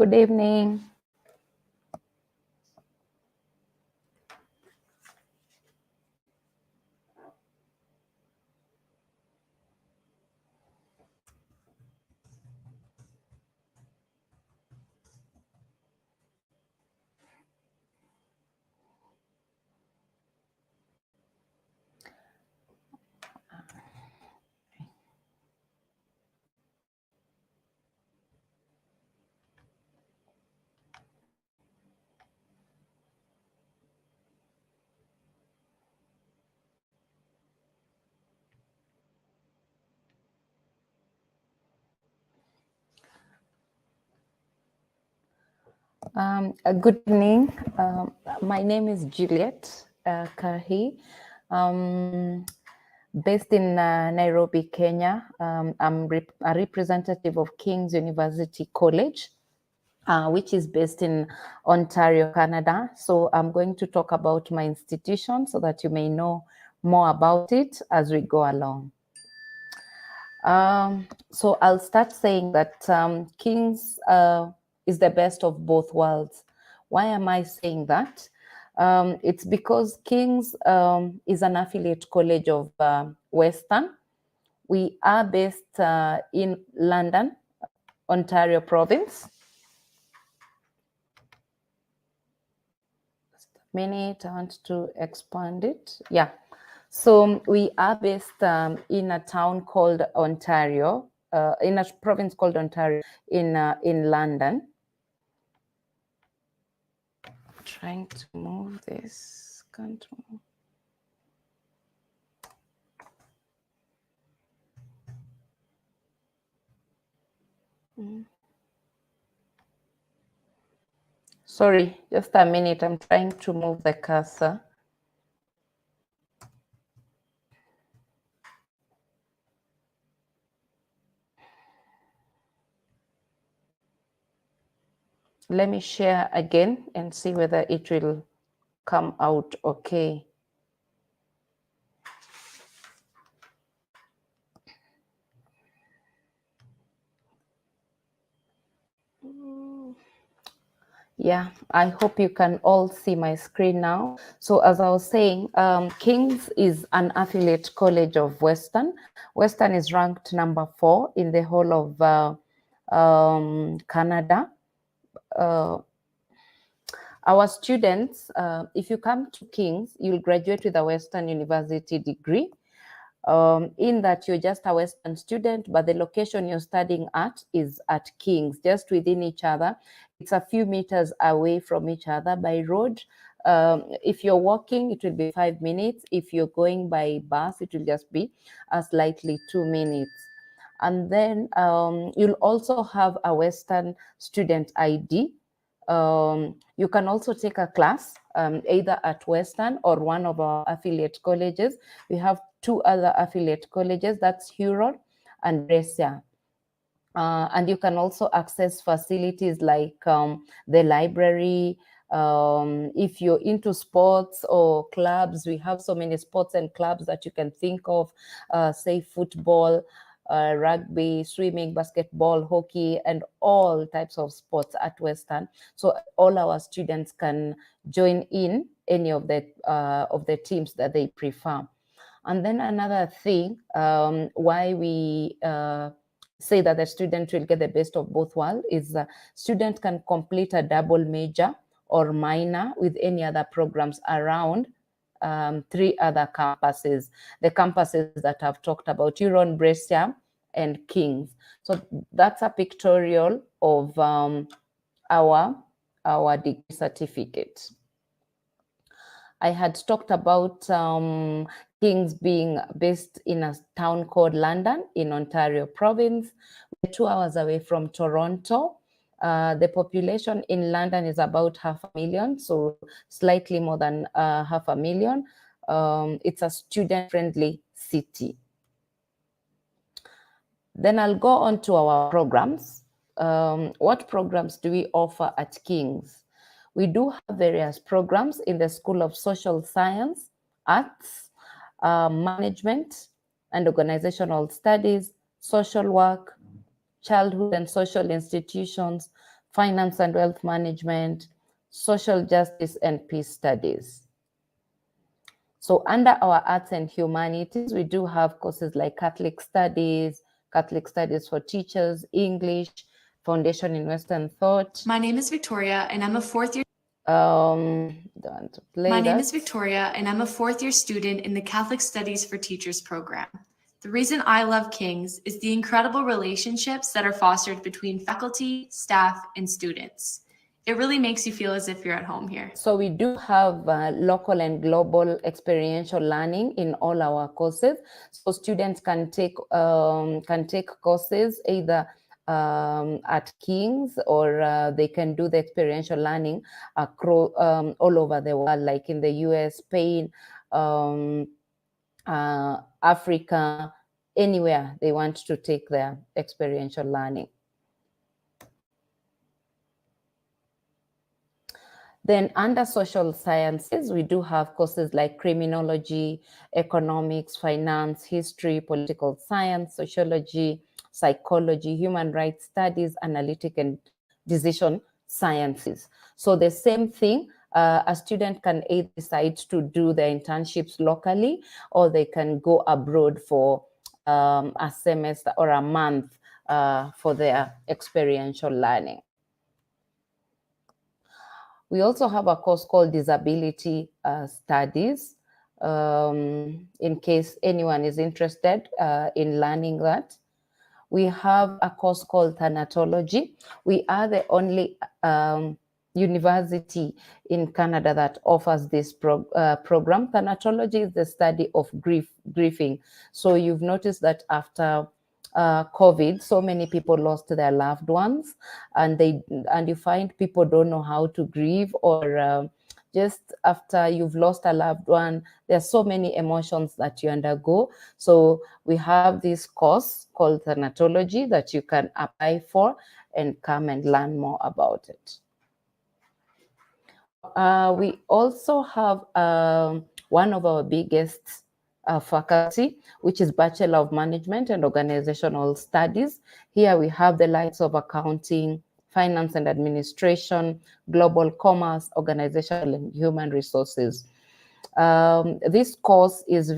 Good evening. Good evening. My name is Juliet Kahi. Based in Nairobi, Kenya. I'm a representative of King's University College, which is based in Ontario, Canada. So I'm going to talk about my institution so that you may know more about it as we go along. So I'll start saying that King's is the best of both worlds. Why am I saying that? It's because King's is an affiliate college of Western. We are based in London, Ontario province. Just a minute, I want to expand it. Yeah. So we are based in a town called Ontario, in a province called Ontario in London. I'm trying to move this, can't move. Sorry, just a minute, I'm trying to move the cursor. Let me share again and see whether it will come out okay. Yeah, I hope you can all see my screen now. So as I was saying, King's is an affiliate college of Western. Western is ranked number 4 in the whole of Canada. Our students, if you come to King's, you'll graduate with a Western University degree. In that you're just a Western student, but the location you're studying at is at King's, just within each other. It's a few meters away from each other by road. If you're walking, it will be 5 minutes. If you're going by bus, it will just be slightly 2 minutes. And then you'll also have a Western student ID. You can also take a class either at Western or one of our affiliate colleges. We have 2 other affiliate colleges, that's Huron and Brescia. And you can also access facilities like the library. If you're into sports or clubs, we have so many sports and clubs that you can think of, say football, rugby, swimming, basketball, hockey, and all types of sports at Western. So all our students can join in any of the teams that they prefer. And then another thing, why we say that the student will get the best of both worlds is student can complete a double major or minor with any other programs around 3 other campuses. The campuses that I've talked about, Huron, Brescia, and King's. So that's a pictorial of our degree certificate. I had talked about King's being based in a town called London in Ontario province. We're 2 hours away from Toronto. The population in London is about 500,000, so slightly more than 500,000. It's a student-friendly city. Then I'll go on to our programs. What programs do we offer at King's? We do have various programs in the School of Social Science, Arts, Management and Organizational Studies, Social Work, Childhood and Social Institutions, finance and wealth management, social justice and peace studies. So under our arts and humanities, we do have courses like Catholic studies for teachers, English, foundation in Western thought. My name is Victoria and I'm a fourth year. My name is Victoria and I'm a fourth year student in the Catholic Studies for Teachers program. The reason I love King's is the incredible relationships that are fostered between faculty, staff, and students. It really makes you feel as if you're at home here. So we do have local and global experiential learning in all our courses. So students can take courses either at King's or they can do the experiential learning across, all over the world, like in the US, Spain, Africa, anywhere they want to take their experiential learning. Then under social sciences, we do have courses like criminology, economics, finance, history, political science, sociology, psychology, human rights studies, analytic and decision sciences. So the same thing, a student can either decide to do their internships locally, or they can go abroad for a semester or a month for their experiential learning. We also have a course called Disability Studies, in case anyone is interested in learning that. We have a course called Naturology. We are the only university in Canada that offers this program. Thanatology is the study of grieving. So you've noticed that after COVID, so many people lost their loved ones, and you find people don't know how to grieve, or just after you've lost a loved one, there's so many emotions that you undergo. So we have this course called Thanatology that you can apply for and come and learn more about it. We also have one of our biggest faculty, which is Bachelor of Management and Organizational Studies. Here we have the likes of accounting, finance and administration, global commerce, organizational and human resources. This course is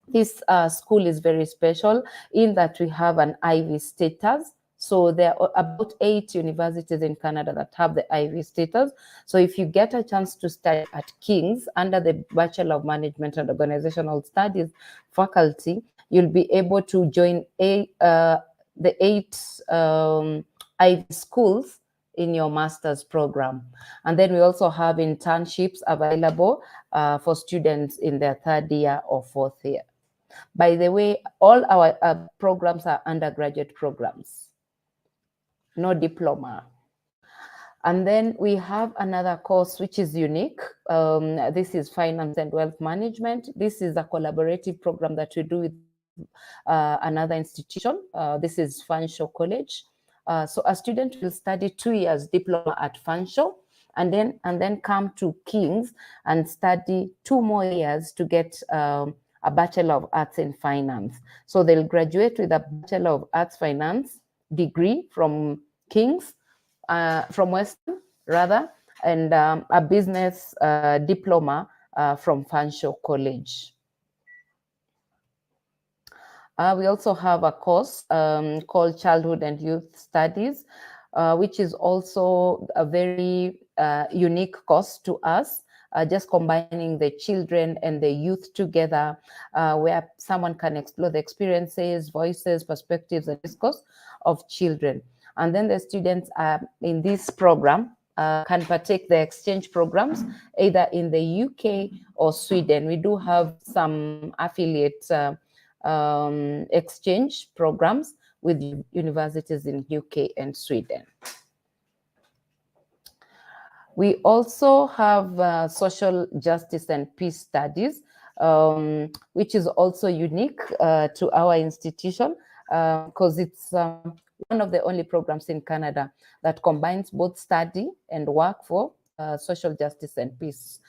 this school is very special in that we have an Ivy status. So there are about 8 universities in Canada that have the Ivy status. So if you get a chance to study at King's under the Bachelor of Management and Organizational Studies faculty, you'll be able to join the 8 Ivy schools in your master's program. And then we also have internships available for students in their 3rd year or 4th year. By the way, all our programs are undergraduate programs, no diploma. And then we have another course which is unique. This is Finance and Wealth Management. This is a collaborative program that we do with another institution. This is Fanshawe College. So a student will study 2 years diploma at Fanshawe, and then come to King's and study 2 more years to get a Bachelor of Arts in Finance. So they'll graduate with a Bachelor of Arts Finance degree from King's, from Western rather, and a business diploma from Fanshawe College. We also have a course called Childhood and Youth Studies, which is also a very unique course to us. Just combining the children and the youth together, where someone can explore the experiences, voices, perspectives, and discourse of children. And then the students in this program can partake the exchange programs either in the UK or Sweden. We do have some affiliate exchange programs with universities in UK and Sweden. We also have social justice and peace studies, which is also unique to our institution because it's one of the only programs in Canada that combines both study and work for social justice and peace.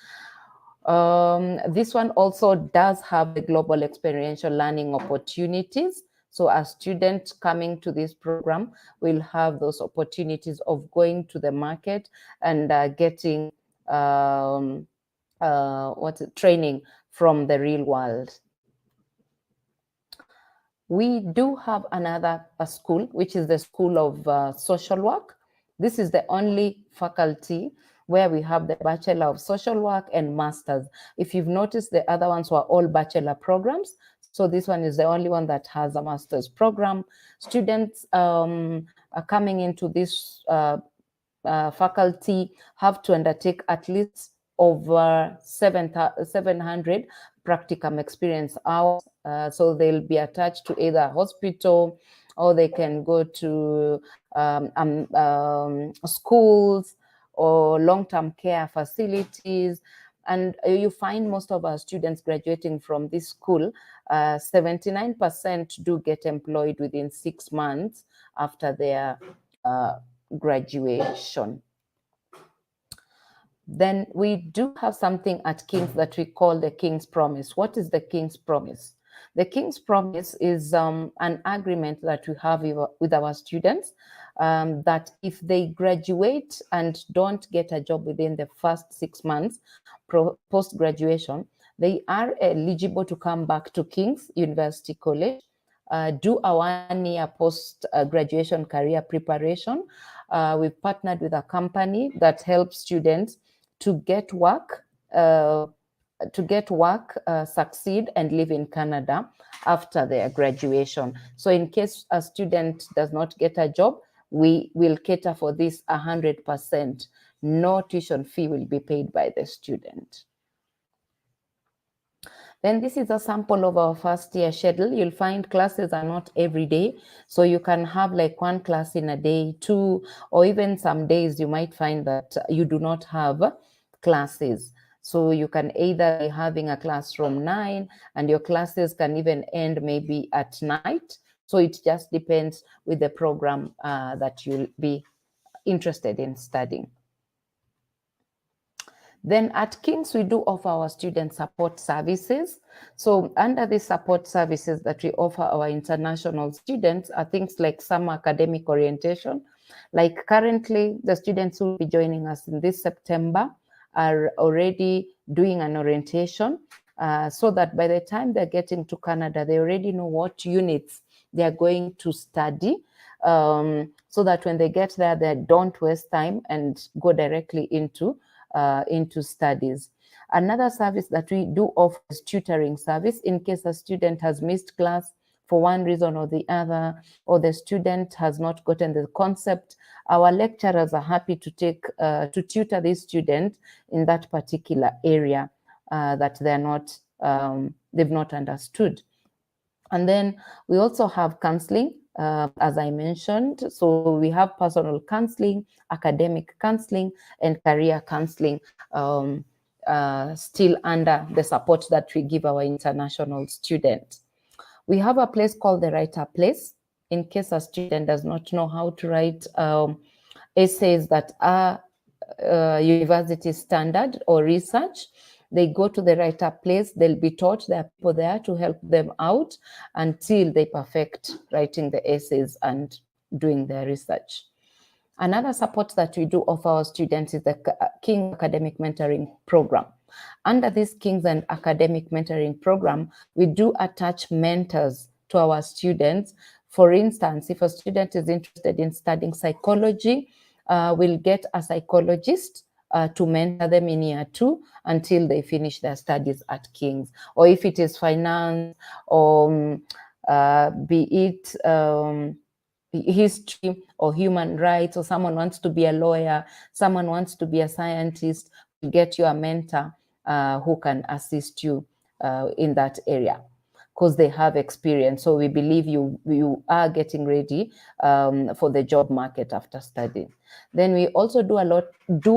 This one also does have the global experiential learning opportunities. So a student coming to this program will have those opportunities of going to the market and getting training from the real world. We do have another school, which is the School of Social Work. This is the only faculty where we have the Bachelor of Social Work and Masters. If you've noticed, the other ones were all Bachelor programs. So this one is the only one that has a Master's program. Students are coming into this faculty have to undertake at least over 700 practicum experience hours. So they'll be attached to either a hospital, or they can go to schools or long-term care facilities. And you find most of our students graduating from this school, 79% do get employed within 6 months after their graduation. Then we do have something at King's that we call the King's Promise. What is the King's Promise? The King's Promise is an agreement that we have with our students that if they graduate and don't get a job within the first 6 months post-graduation, they are eligible to come back to King's University College, do a 1-year post-graduation career preparation. We've partnered with a company that helps students to get work, succeed, and live in Canada after their graduation. So in case a student does not get a job, we will cater for this 100%. No tuition fee will be paid by the student. Then this is a sample of our first year schedule. You'll find classes are not every day. So you can have like 1 class in a day, 2, or even some days you might find that you do not have classes. So you can either be having a class from 9 and your classes can even end maybe at night. So it just depends with the program that you'll be interested in studying. Then at King's, we do offer our student support services. So under the support services that we offer our international students are things like summer academic orientation. Like currently, the students who will be joining us in this September are already doing an orientation so that by the time they're getting to Canada, they already know what units they're going to study, so that when they get there, they don't waste time and go directly into studies. Another service that we do offer is tutoring service in case a student has missed class for one reason or the other, or the student has not gotten the concept. Our lecturers are happy to tutor this student in that particular area that they've not understood. And then we also have counseling, as I mentioned. So we have personal counseling, academic counseling, and career counseling, still under the support that we give our international students. We have a place called the Writer Place. In case a student does not know how to write essays that are university standard or research, they go to the Writer Place. They'll be taught. There are people there to help them out until they perfect writing the essays and doing their research. Another support that we do offer our students is the King Academic Mentoring Program. Under this King's and Academic Mentoring Program, we do attach mentors to our students. For instance, if a student is interested in studying psychology, we'll get a psychologist to mentor them in year 2 until they finish their studies at King's. Or if it is finance, or be it history or human rights, or someone wants to be a lawyer, someone wants to be a scientist, you get you a mentor who can assist you in that area, because they have experience. So we believe you are getting ready for the job market after studying. Then we also do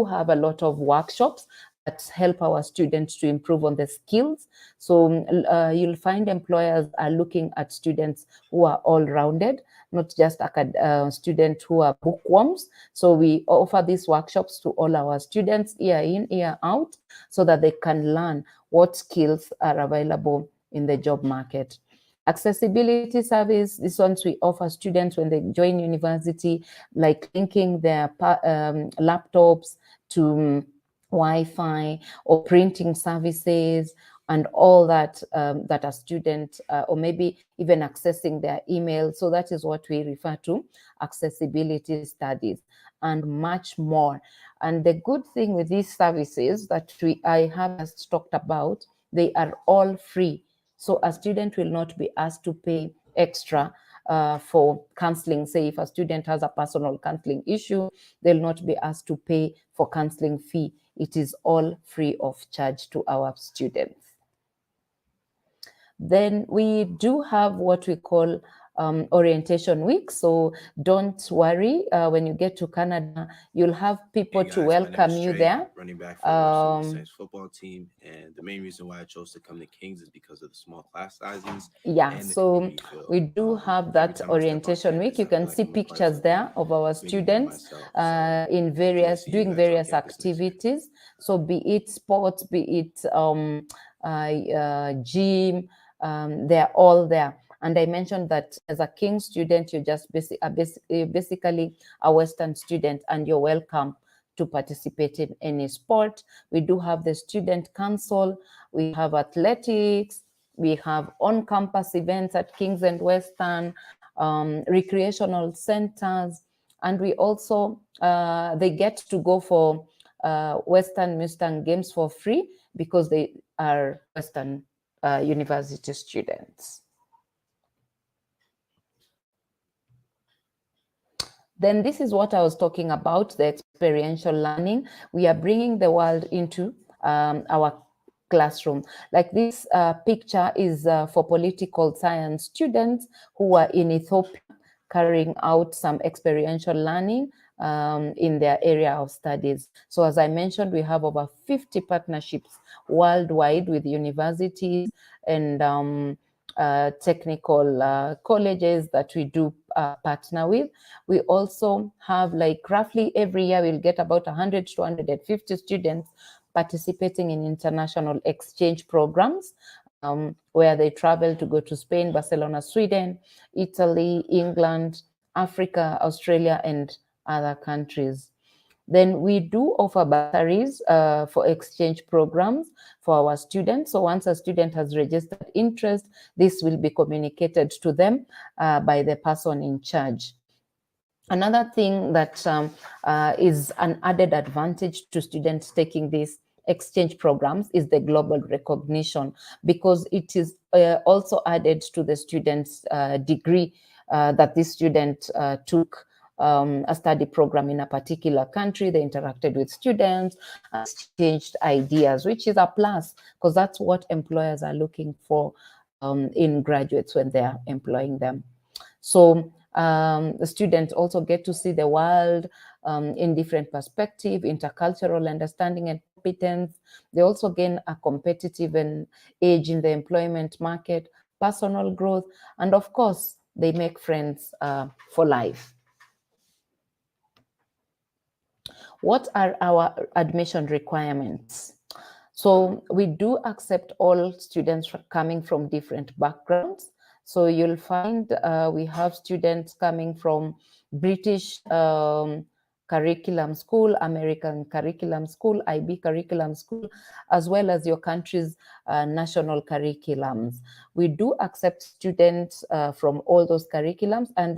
have a lot of workshops that help our students to improve on the skills. So you'll find employers are looking at students who are all-rounded, not just students who are bookworms. So we offer these workshops to all our students year in, year out, so that they can learn what skills are available in the job market. Accessibility service, these ones we offer students when they join university, like linking their laptops to Wi-Fi or printing services and all that that a student or maybe even accessing their email. So that is what we refer to accessibility studies and much more. And the good thing with these services that I have just talked about, they are all free. So a student will not be asked to pay extra for counseling. Say if a student has a personal counseling issue, they'll not be asked to pay for counseling fee. It is all free of charge to our students. Then we do have what we call orientation week. So don't worry, when you get to Canada, you'll have people to welcome you there. Running back for the Western Saints football team, and the main reason why I chose to come to Kings is because of the small class sizes. Yeah, so we do have that orientation week. You can see pictures there of our students in doing various activities. So be it sports, be it gym, they're all there. And I mentioned that as a King student, you're just basically a Western student, and you're welcome to participate in any sport. We do have the student council, we have athletics, we have on-campus events at Kings and Western, recreational centers, and we also, they get to go for Western Mustang Games for free because they are Western university students. Then this is what I was talking about, the experiential learning. We are bringing the world into our classroom. Like this picture is for political science students who are in Ethiopia carrying out some experiential learning in their area of studies. So as I mentioned, we have over 50 partnerships worldwide with universities and technical colleges that we do partner with. We also have, like, roughly every year we'll get about 100 to 150 students participating in international exchange programs where they travel to go to Spain, Barcelona, Sweden, Italy, England, Africa, Australia, and other countries. Then we do offer bursaries for exchange programs for our students. So once a student has registered interest, this will be communicated to them by the person in charge. Another thing that is an added advantage to students taking these exchange programs is the global recognition, because it is also added to the student's degree that this student took a study program in a particular country. They interacted with students, exchanged ideas, which is a plus, because that's what employers are looking for in graduates when they are employing them. So the students also get to see the world in different perspective, intercultural understanding and competence. They also gain a competitive edge in the employment market, personal growth, and of course, they make friends for life. What are our admission requirements? So we do accept all students coming from different backgrounds. So you'll find we have students coming from British curriculum school, American curriculum school, IB curriculum school, as well as your country's national curriculums. We do accept students from all those curriculums, and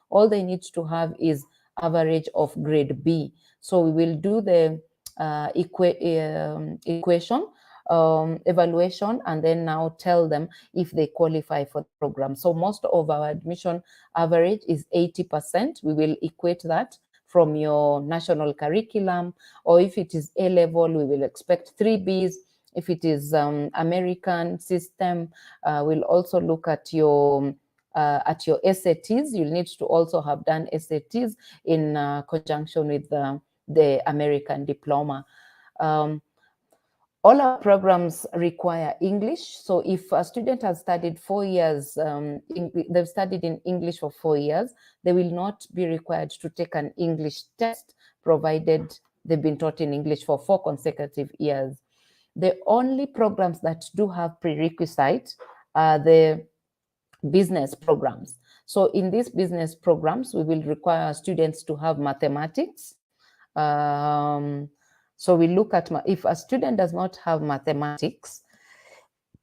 all they need to have is average of grade B. So we will do the equation evaluation, and then now tell them if they qualify for the program. So most of our admission average is 80%. We will equate that from your national curriculum, or if it is A-level, we will expect 3 Bs. If it is American system, we'll also look at your SATs. You'll need to also have done SATs in conjunction with the American diploma. All our programs require English. So if a student has studied 4 years, they've studied in English for 4 years, they will not be required to take an English test, provided they've been taught in English for 4 consecutive years. The only programs that do have prerequisites are the business programs. So in these business programs, we will require students to have mathematics. So we look at, if a student does not have mathematics,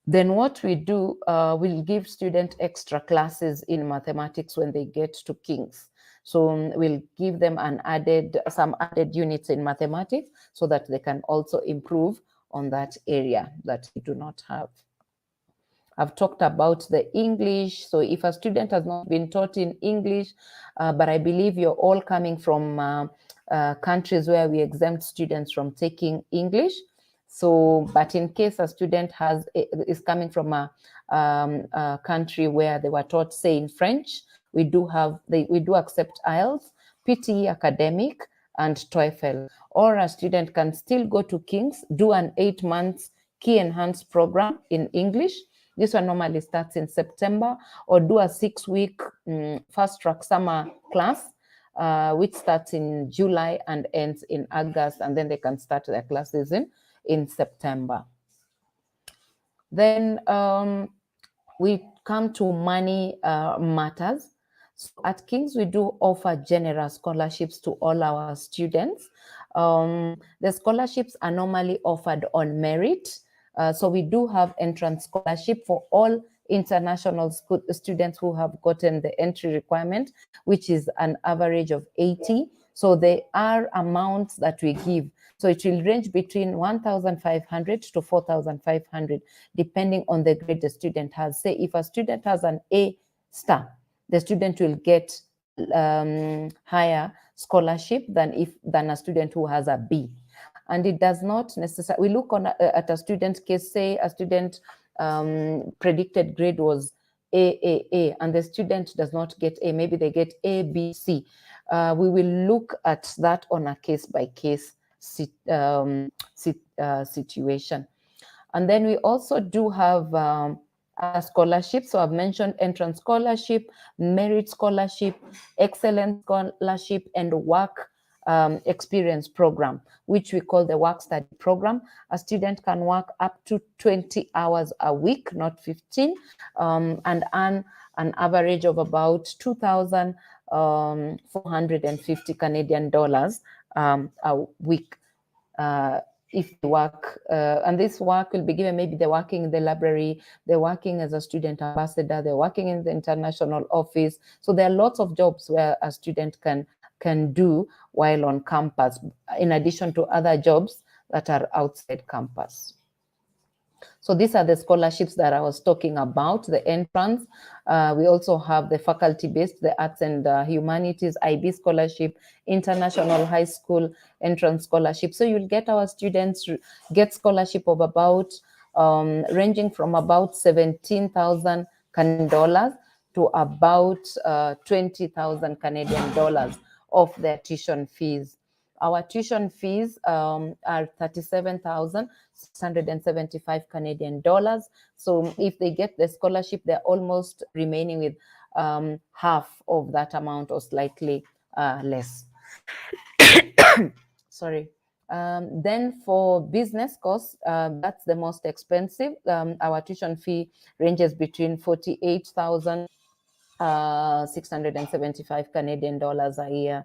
then what we do, we'll give students extra classes in mathematics when they get to King's. So we'll give them some added units in mathematics so that they can also improve on that area that they do not have. I've talked about the English. So if a student has not been taught in English, but I believe you're all coming from countries where we exempt students from taking English. So, but in case a student is coming from a country where they were taught, say, in French, we do accept IELTS, PTE academic, and TOEFL. Or a student can still go to King's, do an 8 months key enhanced program in English. This one normally starts in September, or do a 6-week fast track summer class, which starts in July and ends in August, and then they can start their classes in September. Then we come to money matters. So at King's, we do offer generous scholarships to all our students. The scholarships are normally offered on merit. So we do have entrance scholarship for all international students who have gotten the entry requirement, which is an average of 80. So there are amounts that we give. So it will range between 1,500 to 4,500, depending on the grade the student has. Say if a student has an A star, the student will get higher scholarship than a student who has a B. And it does not necessarily, we look at a student's case, say a student predicted grade was A, and the student does not get A, maybe they get A, B, C. We will look at that on a case-by-case situation. And then we also do have a scholarship. So I've mentioned entrance scholarship, merit scholarship, excellence scholarship, and work experience program, which we call the work study program. A student can work up to 20 hours a week, not 15, and earn an average of about 2,450 Canadian dollars a week. If they work, and this work will be given, maybe they're working in the library, they're working as a student ambassador, they're working in the international office. So there are lots of jobs where a student can do while on campus, in addition to other jobs that are outside campus. So these are the scholarships that I was talking about, the entrance. We also have the faculty-based, the arts and humanities, IB scholarship, international high school entrance scholarship. So you'll get our students get scholarship of about, ranging from about 17,000 Canadian dollars to about 20,000 Canadian dollars of their tuition fees. Our tuition fees are 37,675 Canadian dollars. So if they get the scholarship, they're almost remaining with half of that amount or slightly less. Sorry. Then for business course, that's the most expensive. Our tuition fee ranges between 48,675 Canadian dollars a year.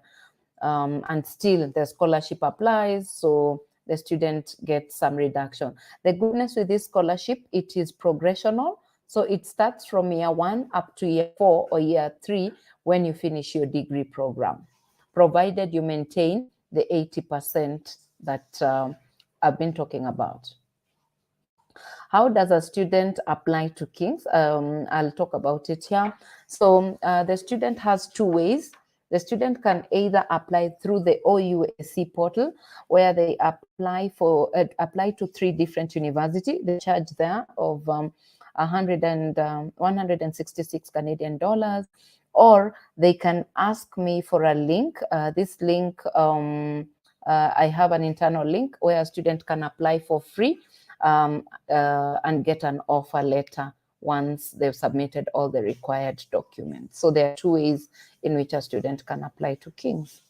And still the scholarship applies, so the student gets some reduction. The goodness with this scholarship, it is progressional. So it starts from year 1 up to year 4 or year 3 when you finish your degree program, provided you maintain the 80% that I've been talking about. How does a student apply to King's? I'll talk about it here. So the student has 2 ways. The student can either apply through the OUAC portal, where they apply to 3 different universities. The charge there of 166 Canadian dollars, or they can ask me for a link. This link, I have an internal link where a student can apply for free and get an offer letter once they've submitted all the required documents. So there are 2 ways in which a student can apply to King's.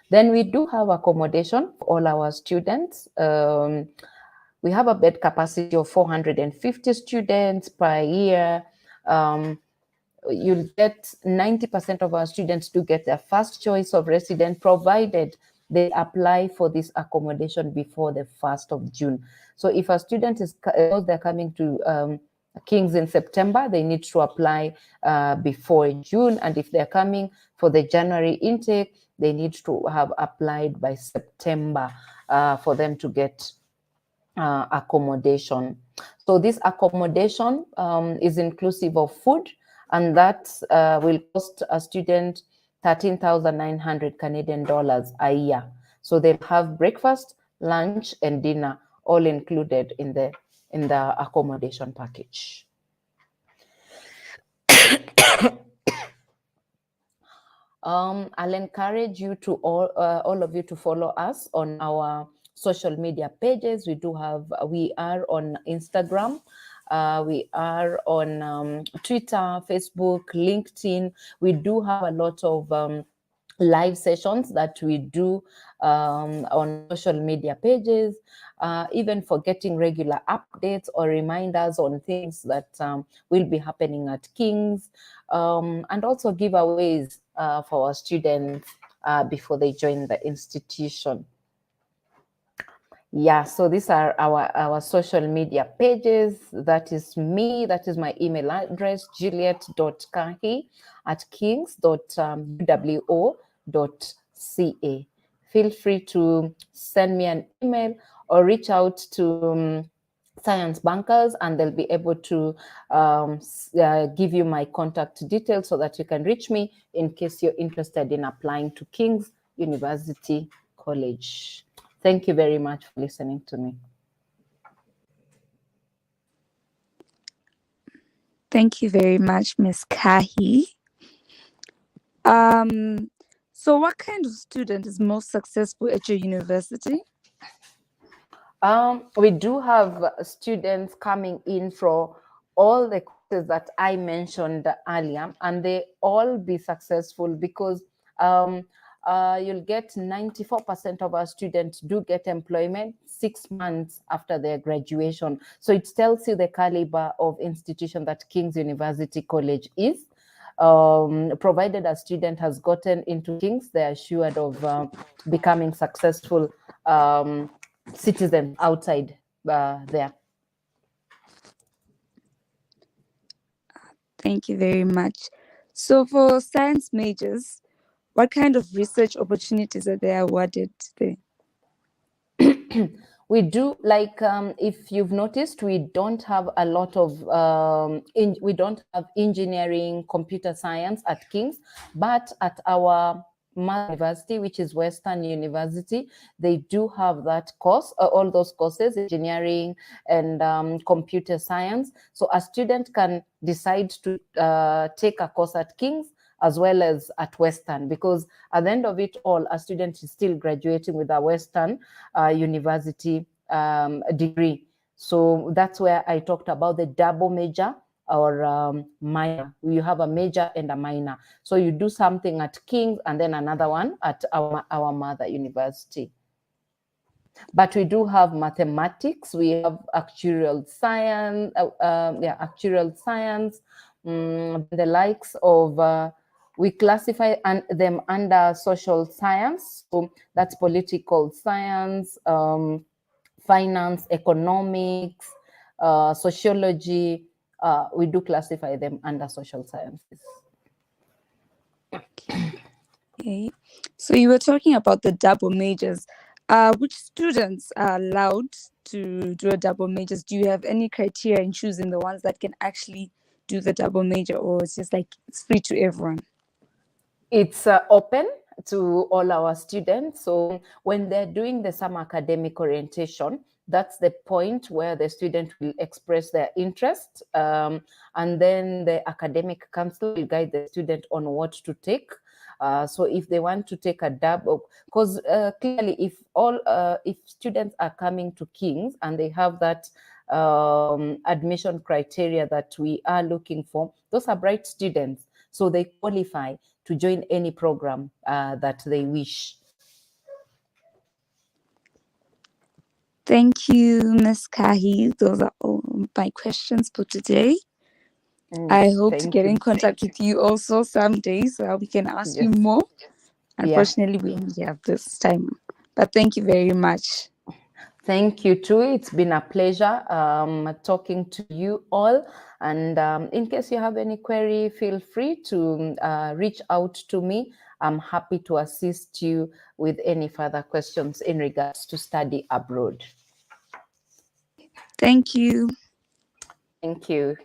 Then we do have accommodation for all our students. We have a bed capacity of 450 students per year. You'll get 90% of our students do get their first choice of resident, provided they apply for this accommodation before the 1st of June. So if a student knows they're coming to King's in September, they need to apply before June. And if they're coming for the January intake, they need to have applied by September for them to get accommodation. So this accommodation is inclusive of food, and that will cost a student 13,900 Canadian dollars a year. So they'll have breakfast, lunch, and dinner all included in the accommodation package. I'll encourage you to all of you to follow us on our social media pages. We are on Instagram, we are on Twitter, Facebook, LinkedIn. We do have a lot of live sessions that we do on social media pages, even for getting regular updates or reminders on things that will be happening at King's, and also giveaways for our students before they join the institution. Yeah, so these are our social media pages. That is me. That is my email address, juliet.kings.uwo.ca. Feel free to send me an email or reach out to Science Bankers, and they'll be able to give you my contact details so that you can reach me in case you're interested in applying to King's University College. Thank you very much for listening to me. Thank you very much, Ms. Kahi. So what kind of student is most successful at your university? We do have students coming in for all the courses that I mentioned earlier, and they all be successful because you'll get 94% of our students do get employment 6 months after their graduation. So it tells you the caliber of institution that King's University College is. Provided a student has gotten into King's, they're assured of becoming successful citizens outside there. Thank you very much. So for science majors, what kind of research opportunities are there awarded there? We do, like, if you've noticed, we don't have a lot of, we don't have engineering, computer science at King's, but at our university, which is Western University, they do have that course, all those courses, engineering and computer science. So a student can decide to take a course at King's as well as at Western, because at the end of it all, a student is still graduating with a Western university degree. So that's where I talked about the double major or minor. You have a major and a minor. So you do something at King's and then another one at our mother university. But we do have mathematics, we have actuarial science, actuarial science, the likes of, we classify them under social science. So that's political science, finance, economics, sociology. We do classify them under social sciences. Okay. So you were talking about the double majors. Which students are allowed to do a double majors? Do you have any criteria in choosing the ones that can actually do the double major, or it's just like it's free to everyone? It's open to all our students. So when they're doing the summer academic orientation, that's the point where the student will express their interest, and then the academic council will guide the student on what to take. So if they want to take a double, because clearly if students are coming to King's and they have that admission criteria that we are looking for, those are bright students. So they qualify to join any program that they wish. Thank you, Ms. Kahi. Those are all my questions for today. I hope to Thank get you. in contact with you also someday so that we can ask you Yes. more. Yeah. Unfortunately, we only have this time. But thank you very much. Thank you too. It's been a pleasure talking to you all. And in case you have any query, feel free to reach out to me. I'm happy to assist you with any further questions in regards to study abroad. Thank you. Thank you.